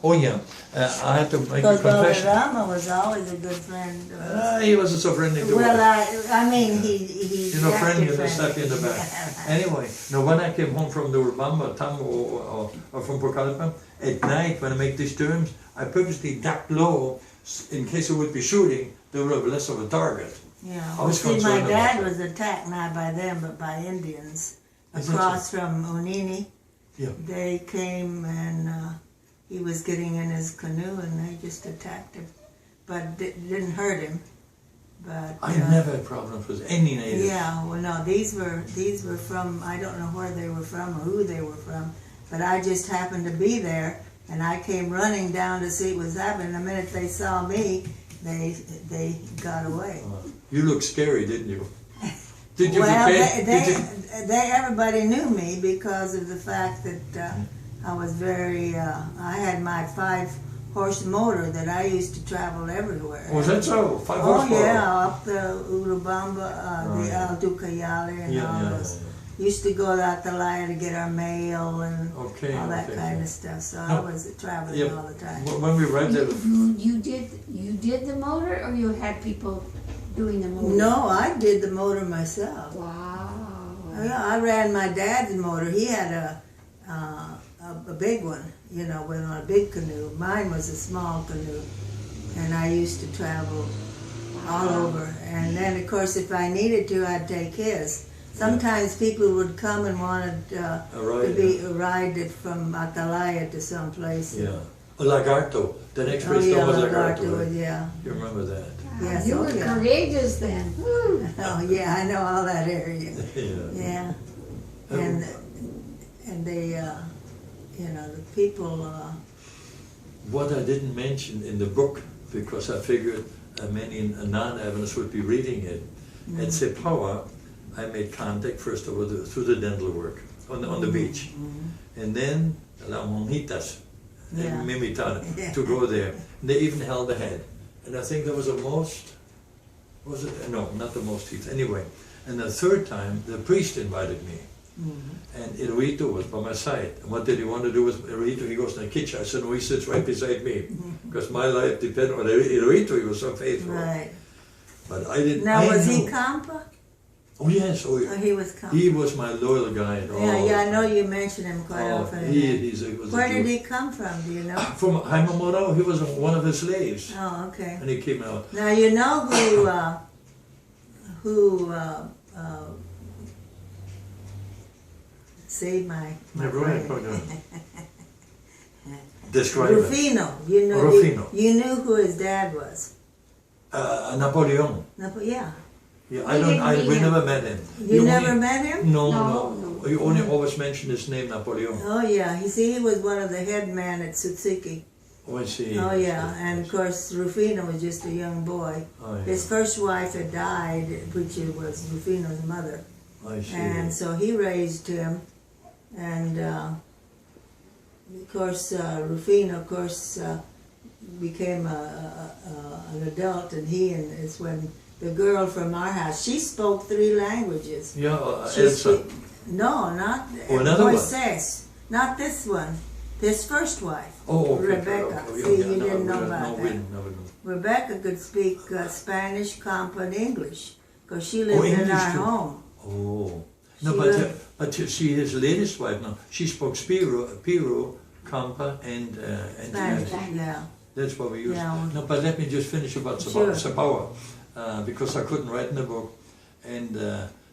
Oh yeah, I have to make a Because confession. Rama was always a good friend. He wasn't so friendly to Well, us. I mean, he You know, friendly acted and stuff in the back. Anyway, now when I came home from the Urbamba, or from Pocalpa, at night when I make these turns, I purposely ducked low in case it would be shooting, they would have less of a target. Yeah, I well, was see, my concerned about dad that. was attacked not by them, but by Indians Is that across from Unini. Yeah. They came and he was getting in his canoe and they just attacked him, but didn't hurt him. But I never had problems with any native. yeah, well, no, these were from, I don't know where they were from or who they were from, but I just happened to be there, and I came running down to see what was happening. The minute they saw me, they got away. You looked scary, didn't you? Did you Well, prepare? everybody knew me because of the fact that I was very, I had my 5-horse motor that I used to travel everywhere. Was that so? 5 Oh horsepower? yeah, up the Urubamba, the Alducayale and all those. Used to go to Atalaya to get our mail and all that kind of stuff. So I was traveling all the time. When we read that, You did the motor, or you had people doing the motor? No, I did the motor myself. Wow. Yeah, I ran my dad's motor. He had a big one, you know, with a big canoe. Mine was a small canoe, and I used to travel all over. And then, of course, if I needed to, I'd take his. Sometimes people would come and wanted to be a ride from Atalaya to someplace. yeah. Lagarto. The next place was Lagarto. Right? Yeah. You remember that? Yes, You were courageous then. Woo. Oh yeah, I know all that area. Yeah. Yeah. And they, you know, the people. What I didn't mention in the book, because I figured many non-Evans would be reading it, at Sepawa, I made contact first of all through the dental work on the beach, and then La Monjitas, Mimitada, to go there. And they even held a head, and I think that was the most. Was it? No, not the most teeth. Anyway, and the third time, the priest invited me. And Iruito was by my side. And what did he want to do with Iruito? He goes in the kitchen. I said, no, he sits right beside me. Because my life depended on Iruito. He was so faithful. Right. But I didn't. Now, was he Kampa? Oh, yes. Oh, yeah. Oh, he was Kampa. He was my loyal guy. Yeah, I know you mention him quite often. Where did he come from, do you know? From Haimamorao. He was one of his slaves. Oh, okay. And he came out. Now, you know who see my brain. Describe it. Rufino. You know, Rufino. you knew who his dad was. Napoleon. Yeah. Yeah, we never met him. You never met him? No. You only always mention his name, Napoleon. Oh yeah, he was one of the head men at Tsutsiki. Oh, I see. Oh yeah, and of course Rufino was just a young boy. Oh, yeah. His first wife had died, which was Rufino's mother. I see. And so he raised him, and of course Rufino, became an adult, and it's when the girl from our house, she spoke 3 languages. Yeah, Elsa. No, not Moises. Not this one. His first wife, Okay, Rebecca. okay. See, you didn't know about that. No. Rebecca could speak Spanish, Kampa, and English, because she lived in our home. Oh. No, but she is latest wife now. She spoke Piru, Kampa, and Spanish, yeah. That's what we use. Yeah. No, but let me just finish about Sapawa, because I couldn't write in the book. And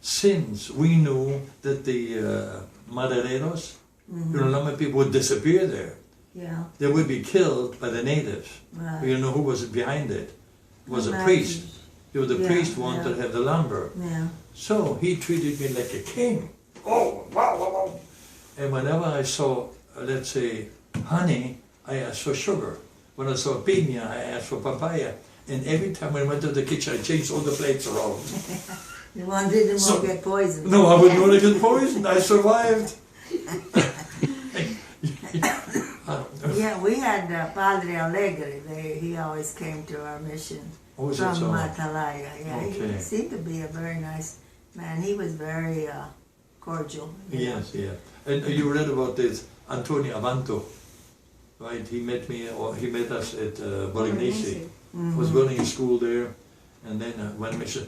since we knew that the Madereros, Lama people would disappear there. Yeah. They would be killed by the natives. Right. You know who was behind it? It was a priest. The priest wanted to have the lumber. Yeah. So he treated me like a king. Oh, wow. And whenever I saw, let's say, honey, I asked for sugar. When I saw piña, I asked for papaya. And every time I went to the kitchen, I changed all the plates around. You didn't want to get poisoned. No, I wouldn't want to get poisoned. I survived. Yeah, we had Padre Alegre. He always came to our mission from Atalaya. Yeah, he seemed to be a very nice man. He was very cordial. Yes, yeah. And you read about this Antonio Abanto. right? He met me, or he met us at Bolognese. I was building a school there, and then when I mentioned,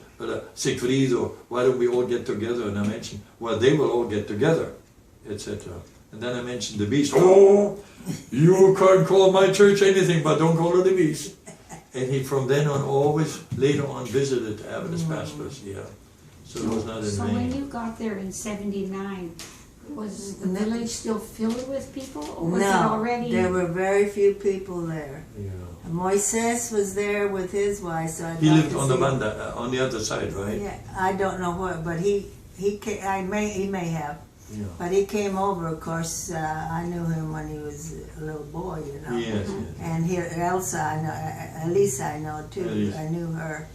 Siegfried, why don't we all get together? And I mentioned, well, they will all get together, etc. And then I mentioned the beast. Oh, you can't call my church anything, but don't call it the beast. And he, from then on, always later on visited Adventist pastors. Yeah, so it was not in So vain. when you got there in '79, was the village still filled with people, or was it already? There were very few people there. Yeah. Moises was there with his wife, so He lived on the Wanda, on the other side, right? Yeah, I don't know what, but he may have. Yeah. But he came over, of course. I knew him when he was a little boy, you know. Yes, yes. And here, Elsa, I know, Elisa, I know too. Elisa. I knew her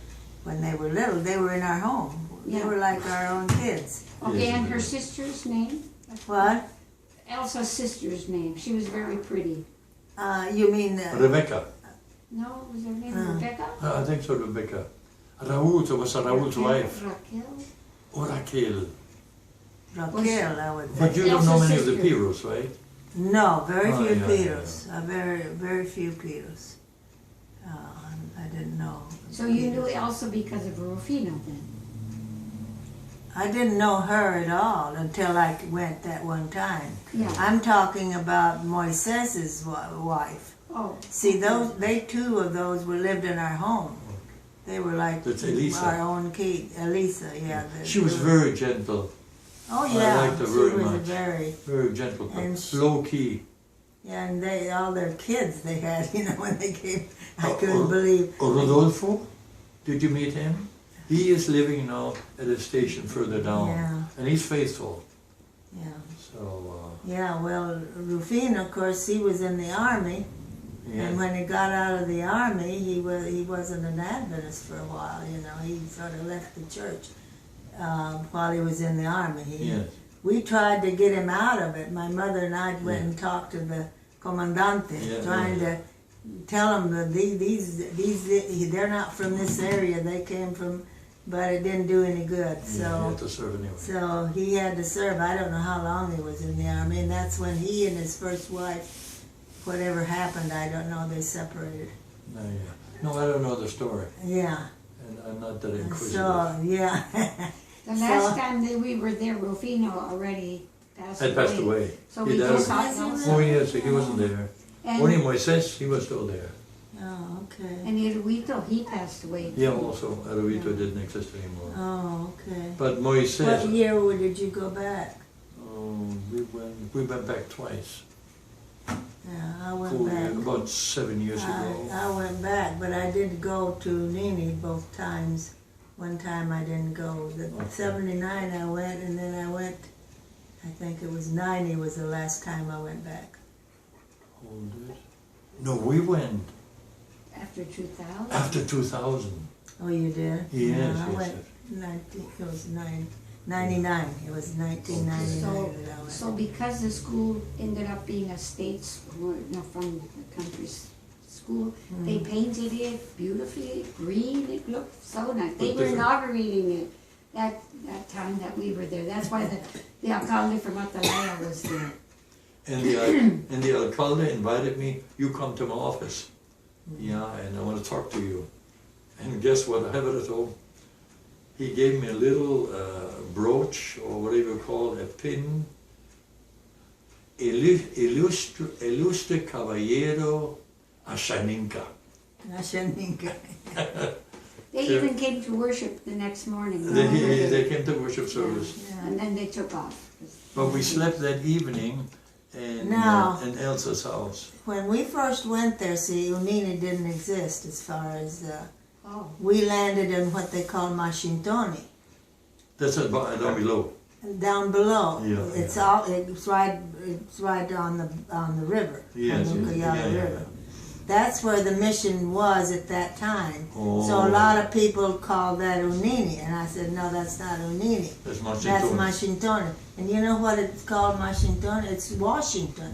when they were little. They were in our home. They Yeah. were like our own kids. Okay, Yes. and her sister's name? What? Elsa's sister's name. She was very pretty. You mean? Rebecca. No, was her name Rebecca? I think so, Rebecca. Raoul, was Raoul's wife. Raquel? Or Raquel. Raquel, I would think. But you don't know Elsa's many of the sister. Piros, right? No, very Oh, few yeah, Peters. Very few Peters. I didn't know. So you knew Elsa because of Rufino then? I didn't know her at all until I went that one time. Yeah. I'm talking about Moises's wife. Oh. See, they two of those were lived in our home. They were like That's Elisa. our own kid, Elisa. Yeah. She was very gentle, Oh I yeah, liked her she very was much. very. very gentle, And low key. Yeah, and all their kids they had, you know, when they came. I Oh, couldn't believe. Rodolfo, did you meet him? He is living now at a station further down, Yeah. and he's faithful. Yeah. So, Yeah. Well, Rufino, of course, he was in the army. yeah. And when he got out of the army, he wasn't an Adventist for a while. You know, he sort of left the church while he was in the army. Yes. We tried to get him out of it. My mother and I went and talked to the comandante, Yeah, trying to tell him that they're not from this area. They came from, but it didn't do any good. Yeah, he So. had to serve anyway. So he had to serve. I don't know how long he was in the army, and that's when he and his first wife, whatever happened, I don't know, they separated. No, yeah. No, I don't know the story, Yeah. and I'm not that inquisitive. So, yeah. The last time that we were there, Rufino already passed away. Had passed away. So He we died. just saw Wasn't Oh Elsa. yes, he wasn't there. And, Only Moises, he was still there. Oh, okay. and Eduito, he passed away. Yeah, also, Arovito didn't exist anymore. Oh, okay. But What Moises, year did you go back? we went back twice. Yeah, I went Full back. year, about 7 years ago. I went back, but I did go to Nini both times. One time I didn't go. The Okay. 79 I went, and then I went, I think it was 90 was the last time I went back. Hold it. No, we went After 2000? after 2000. Oh, you did? Yes, I yes, went 99. It was 1999 that I went. So because the school ended up being a state school, not from the country's school, they painted it beautifully green. It looked so nice. They were different. inaugurating it that time that we were there. That's why the alcalde from Atalaya was there. And the alcalde invited me, you come to my office. Yeah, and I want to talk to you. And guess what I have at home? He gave me a little brooch, or whatever you call it, a pin. Ilustre Caballero Ashaninka. Ashaninka. They Sure. even came to worship the next morning. They came to worship service. And then they took off. But we slept that evening in Elsa's house. When we first went there, see, Unini didn't exist as far as, Oh. we landed in what they call Mashintoni. That's down below. Down below. Yeah, It's yeah. all, it's right on the river. Yes, on the yes, Ucayala yeah. River. That's where the mission was at that time. Oh. So a lot of people call that Unini, and I said, no, that's not Unini. That's That's Machintoni. Mashintoni. And you know what it's called, Mashintoni? It's Washington.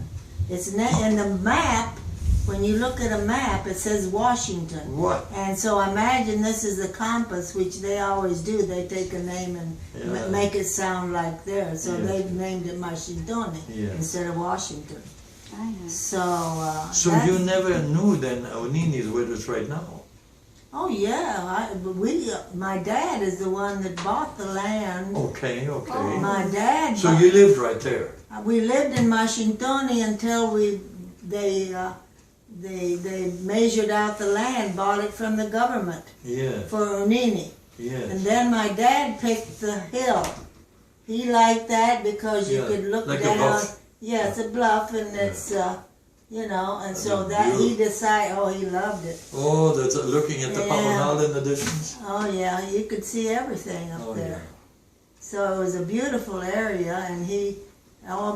It's in the map. When you look at a map, it says Washington. What? And so imagine this is the compass, which they always do. They take a name and Yeah. make it sound like theirs. So Yes. they named it Mashintoni Yes. instead of Washington. So, So you never knew then Onini's where it's right now? Oh yeah, my dad is the one that bought the land. Okay, okay. My dad. So you lived right there? We lived in Washington until they measured out the land, bought it from the government. Yeah. For Onini. Yes. And then my dad picked the hill. He liked that because you could look like down. A bluff. Yeah, it's a bluff, and it's you know, and so that he decided. Oh, he loved it. Oh, that's looking at the Papanal in the distance. Oh yeah, you could see everything up there. Yeah. So it was a beautiful area, and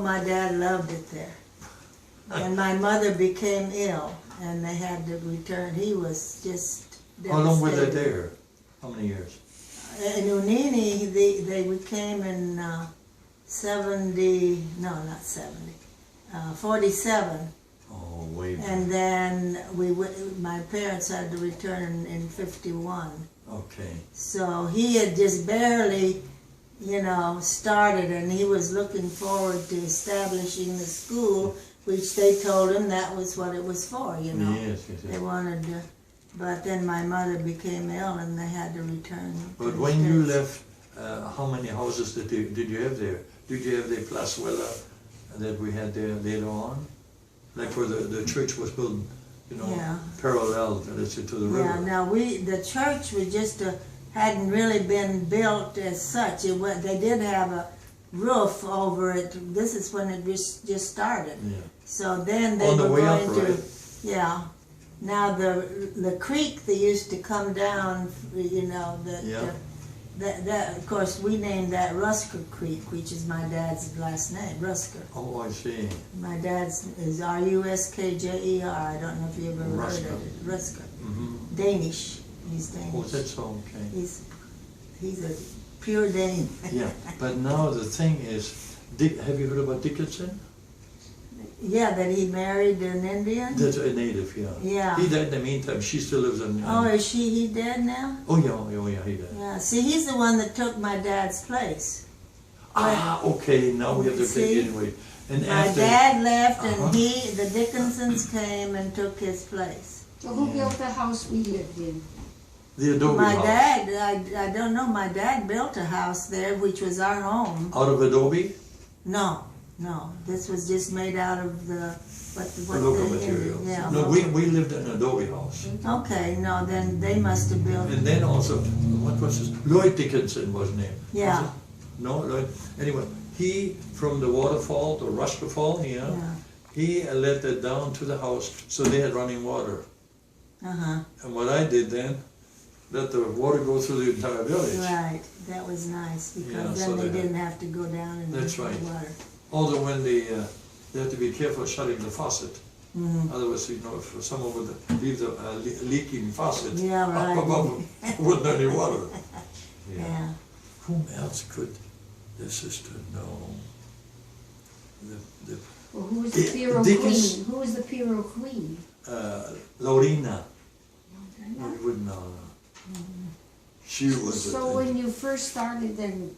my dad loved it there. And my mother became ill, and they had to return. He was just devastated. How long were they there? How many years? In Unini, they came in 47. Oh, way back. And then my parents had to return in 51. Okay. So he had just barely, started, and he was looking forward to establishing the school, which they told him that was what it was for, Yes. They wanted to, but then my mother became ill and they had to return. But when you left, how many houses did you have there? Did you have the plazuela that we had there later on? Like where the church was built, parallel to the river. Yeah, now the church was just hadn't really been built as such. They did have a roof over it. This is when it just started. Yeah. So then they On the were way going up, to, right? yeah. Now the creek that used to come down, that of course we named that Ruskjer Creek, which is my dad's last name, Ruskjer. Oh, I see. My dad's is Ruskjer. I don't know if you ever heard Ruskjer. of it. Ruskjer. Mm-hmm. Danish. He's Danish. Oh, that's so okay. He's a pure Dane. Yeah, but now the thing is, have you heard about Dickinson? Yeah, that he married an Indian? That's a native, yeah. Yeah. He died in the meantime. She still lives in... Oh, is he dead now? Oh, yeah, he died. Yeah, see, he's the one that took my dad's place. Okay, now we have to See? take it anyway. And My after, dad left, and the Dickinsons came and took his place. So who built the house we lived in? the adobe My house. dad, I don't know, my dad built a house there, which was our home. Out of adobe? No, this was just made out of the Local materials. Yeah. No, we lived in an adobe house. Okay, no, then they must have built. And then also, what was his? Lloyd Dickinson was his name. Yeah. Was it? No, Lloyd. Anyway, he, from the waterfall, the Ruskjer Fall, Yeah. he let that down to the house, so they had running water. Uh-huh. And what I did then, let the water go through the entire village. Right, that was nice, because Yeah, then so they they didn't have to go down in the That's right. water. Although when they have to be careful shutting the faucet. Mhm. Otherwise, if someone would leave the leaking faucet Yeah, right. up above them, wouldn't have any water. Yeah. Whom else could the sister know? Well, who was the Piro Dickens- Queen? Who was the Piro Queen? Lorena. No. You wouldn't know. She was. So when you first started then,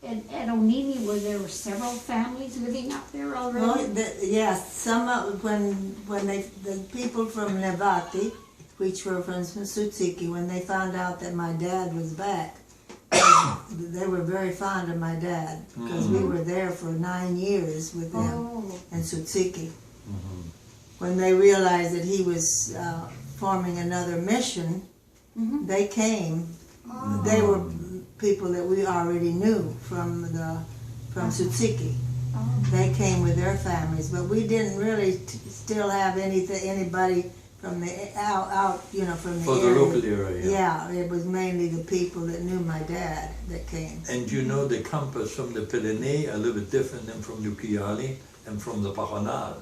at Onini, there were several families living up there already? Well, yes, when the people from Levati, which were from Sutsiki, when they found out that my dad was back, they were very fond of my dad, because we were there for 9 years with them in Sutsiki. When they realized that he was forming another mission, they came. They were people that we already knew from Sutsiki. They came with their families, but we didn't really still have anybody from the from the For the area. local area. Yeah, it was mainly the people that knew my dad that came. And you know the campus from the Pyrenees are a little bit different than from the Piali and from the Paranal.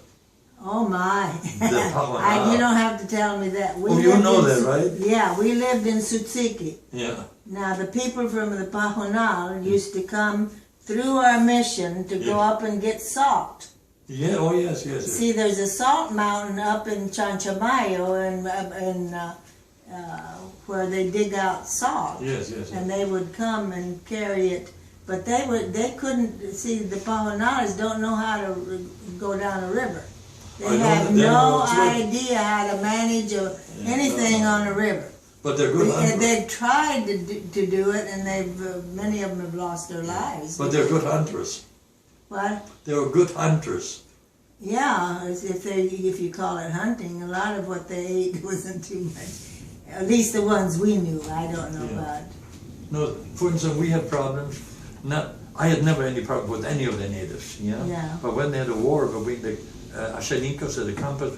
Oh my! The Paranal. You don't have to tell me that. We You lived know in that, right? Yeah, we lived in Sutsiki. Yeah. Now the people from the Pahonal used to come through our mission to go up and get salt. Yeah, oh yes. See, there's a salt mountain up in Chanchamayo and where they dig out salt. Yes. And they would come and carry it, but they couldn't, see, the Pahonalis don't know how to go down a river. They have no idea how to manage anything on a river. But they're good hunters. They've tried to do it, and many of them have lost their lives. But they're good hunters. What? They were good hunters. Yeah, if you call it hunting, a lot of what they ate wasn't too much. At least the ones we knew. I don't know about. No, for instance, we had problems. I had never any problem with any of the natives. Yeah. But when they had a war between the Ashaninkas, the Kampas,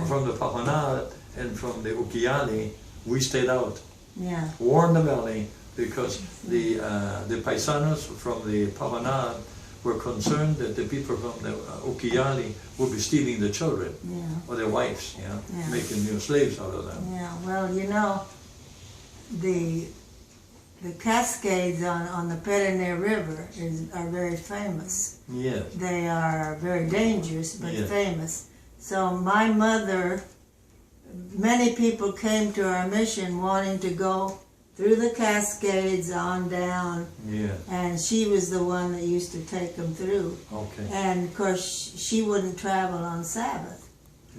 from the Papanal and from the Ukiali, we stayed out. Yeah. War in the valley, because the paisanos from the Papanal were concerned that the people from the Ukiali would be stealing the children or their wives, making slaves out of them. Yeah, well, you know, the Cascades on the Pyrenees River are very famous. Yes. They are very dangerous, but famous. So my mother, many people came to our mission wanting to go through the Cascades on down. Yeah. And she was the one that used to take them through. Okay. And of course, she wouldn't travel on Sabbath.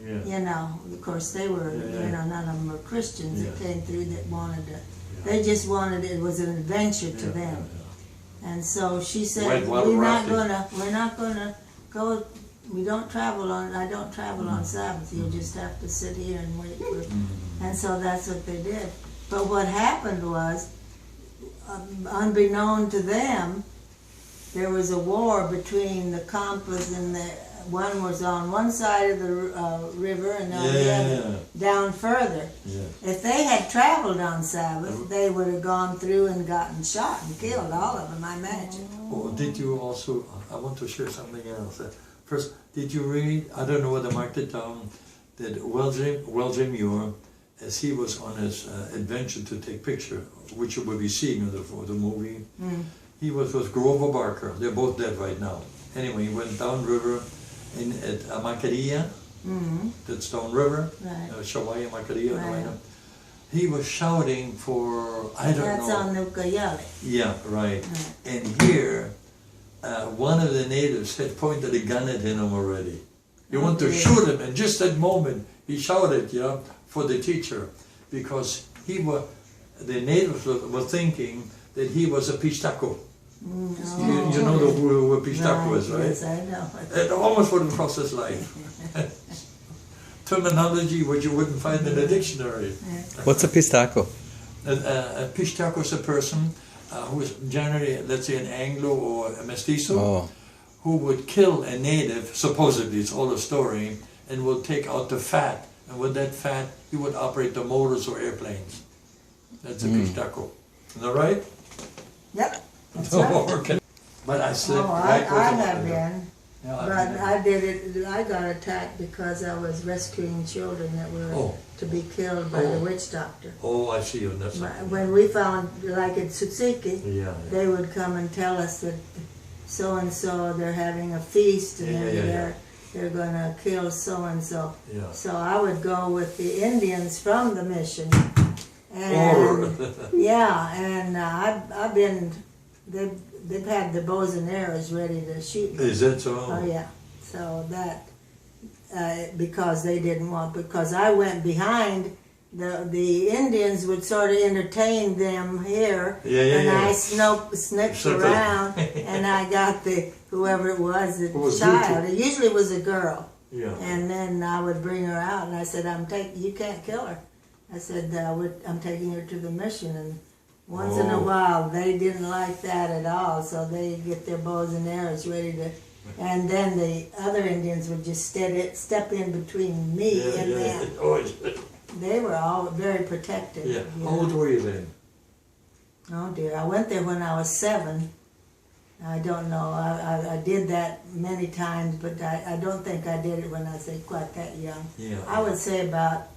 Yeah. You know, of course they were, none of them were Christians that came through that wanted to. They just wanted, it was an adventure to them. And so she said, we're not gonna go, I don't travel on Sabbath, you'll just have to sit here and wait for, and so that's what they did. But what happened was, unbeknown to them, there was a war between the Kampas and one was on one side of the river and on the other, down further. Yeah. If they had traveled on Sabbath, they would have gone through and gotten shot and killed, all of them, I imagine. Oh, did you also, I want to share something else. First, did you read, I don't know whether I marked it down, that Wellesley Muir, as he was on his adventure to take picture, which you will be seeing in the movie, he was with Grover Barker. They're both dead right now. Anyway, he went downriver at Macaria, that's downriver, Shawaya Macaria. Right. He was shouting for, I don't know. That's on Ucayali. Yeah, right. And here, one of the natives had pointed a gun at him already. He wanted to shoot him, and just that moment, he shouted, for the teacher, because the natives were thinking that he was a Pistaco. You know who a Pistaco is, right? Yes, I know. It almost wouldn't cross his life. Terminology which you wouldn't find in a dictionary. What's a pistaco? A Pistaco is a person who is generally, let's say, an Anglo or a Mestizo, who would kill a native, supposedly, it's all a story, and will take out the fat. And with that fat, he would operate the motors or airplanes. That's a Pistaco. Is that right? Yep. That's right. But I slept I have been. Yeah, But I did it, I got attacked because I was rescuing children that were to be killed by the witch doctor. Oh, I see you. That's when we found, like at Tsutsiki, they would come and tell us that so-and-so, they're having a feast and they're going to kill so-and-so. Yeah. So I would go with the Indians from the mission. And and I've been, they've had the bows and arrows ready to shoot me. Is that so? Oh yeah. So that, because they didn't want, because I went behind, the Indians would sort of entertain them here, and I snipped around, and I got whoever it was, the child. It usually was a girl. Yeah. And then I would bring her out, and I said, you can't kill her. I said, I'm taking her to the mission, and once in a while, they didn't like that at all, so they get their bows and arrows ready to, and then the other Indians would just step in between me and them. They were all very protective. Yeah. How old were you then? Oh dear, I went there when I was 7. I don't know, I did that many times, but I don't think I did it when I was quite that young. Yeah. I would say about